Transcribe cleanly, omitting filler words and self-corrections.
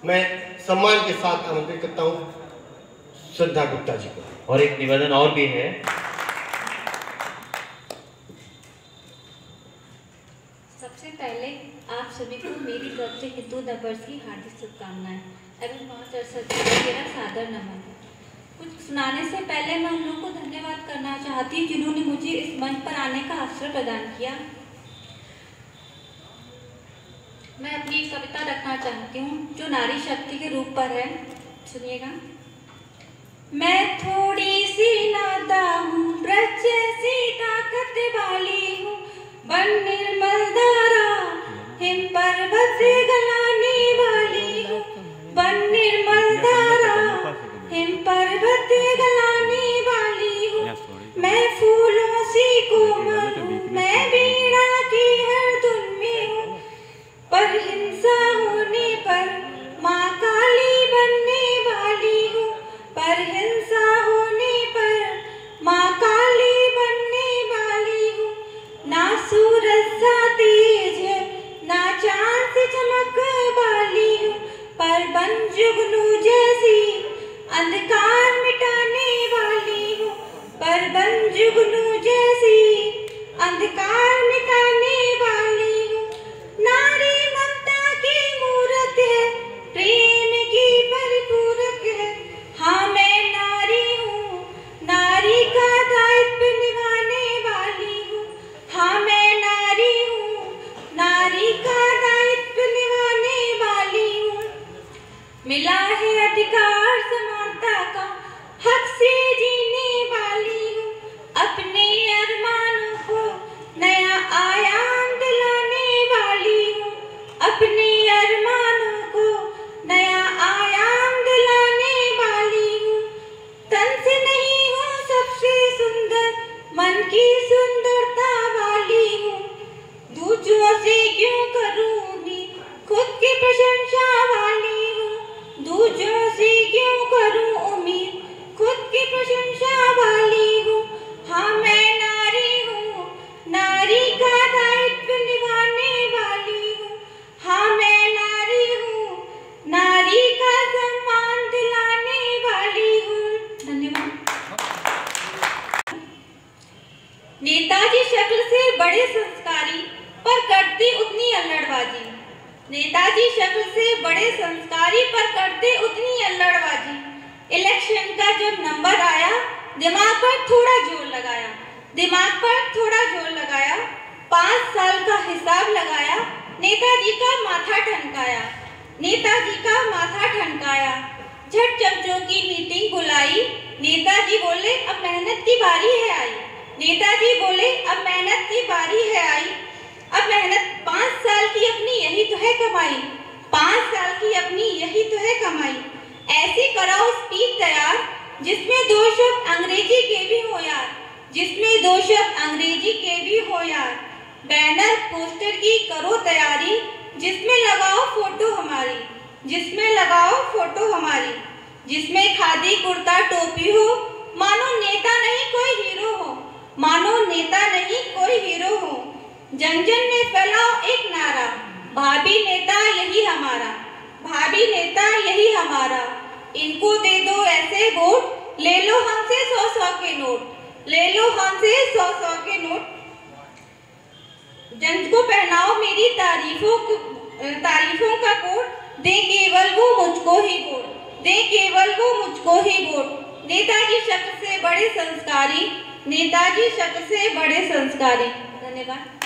मैं सम्मान के साथ आमंत्रित करता हूँ श्रद्धा गुप्ता जी को। और एक निवेदन और भी है। सबसे पहले आप सभी को मेरी तरफ से हिंदू नववर्ष की हार्दिक शुभकामनाएं एवं मां सरस्वती को मेरा सादर नमन। कुछ सुनाने से पहले मैं उन लोगों को धन्यवाद करना चाहती हूँ जिन्होंने मुझे इस मंच पर आने का अवसर प्रदान किया। मैं अपनी एक कविता रखना चाहती हूँ जो नारी शक्ति के रूप पर है। सुनिएगा। मैं थोड़ी सी नादा हूँ, ब्रज सी ताकत वाली हूँ, वन निर्मल धारा हिम पर्वत गलाने वाली हूँ, वन निर्मल धारा हिम पर्वत गलाने वाली हूँ। मैं फूलों सी कोमल हूँ, मैं वीणा की हर धुन में हूँ, पर हिंसा होने पर माँ काली बनने वाली हूँ, पर हिंसा होने पर माँ काली बनने वाली हूँ। ना सूरज सा तेज है, ना चांद से चमक वाली हूँ, पर बन जुगनू जैसी अंधकार मिटाने वाली हूँ, पर बन जुगनू जैसी अंधकार मिटाने वाली हूँ। नारी ममता की मूरत है, प्रेम की परिपूरक है। हाँ मैं नारी हूँ, नारी का दायित्व निभाने वाली हूँ। हाँ मैं नारी हूँ, नारी का दायित्व निभाने वाली हूँ। मिला है अधिकार समानता का, हक से जीने वाली हूँ, अपने अरमानों को नया आयाम दिलाने वाली हूँ, अपने अरमानों को नया आयाम दिलाने वाली हूँ। तन से नहीं हूँ सबसे सुंदर, मन की सुंदरता वाली हूँ। दूसरों से क्यों करूँ उम्मीद, खुद की प्रशंसा वाली हूँ। दूसरों से क्यों करूँ उम्मीद, खुद की प्रशंसा वाली हूँ। हाँ मैं नारी हूँ, नारी का दायित्व निभाने वाली हूँ। हाँ मैं नारी हूँ, नारी का सम्मान दिलाने वाली हूँ। धन्यवाद। नेताजी शक्ल से बड़े संस्कारी पर करते उतनी अल्लड़बाजी। नेताजी शक्ल से बड़े संस्कारी पर करते उतनी अल्लड़बाजी। इलेक्शन का जब नंबर आया, दिमाग पर थोड़ा जोर लगाया, दिमाग पर थोड़ा जोर लगाया, 5 साल का हिसाब लगाया, नेताजी का माथा ठनकाया, नेताजी का माथा ठनकाया। झट चमचों की मीटिंग बुलाई, नेताजी बोले अब मेहनत की बारी है आई। नेताजी बोले अब मेहनत की बारी है आई। अब मेहनत 5 साल की अपनी यही तो है कमाई, 5 साल की अपनी यही तो है कमाई। ऐसी कराओ स्पीच तैयार जिसमें 2 शब्द अंग्रेजी के भी हो यार, जिसमें 2 शब्द अंग्रेजी के भी हो यार। बैनर पोस्टर की करो तैयारी, जिसमें लगाओ फोटो हमारी, जिसमें लगाओ फोटो हमारी। जिसमें खादी कुर्ता टोपी हो, मानो नेता नहीं कोई हीरो हो, मानो नेता नहीं कोई हीरो हो। जन जन में फैलाओ एक नारा, भाभी नेता यही हमारा, भाभी नेता यही हमारा। इनको दे दो ऐसे वोट, ले लो हमसे 100-100 के नोट, ले लो हमसे 100-100 के नोट। जन को पहनाओ मेरी तारीफों का कोट, दे केवल वो मुझको ही वोट, दे केवल वो मुझको ही वोट। नेताजी शक्ल से बड़े संस्कारी, नेताजी शक्ल से बड़े संस्कारी। धन्यवाद।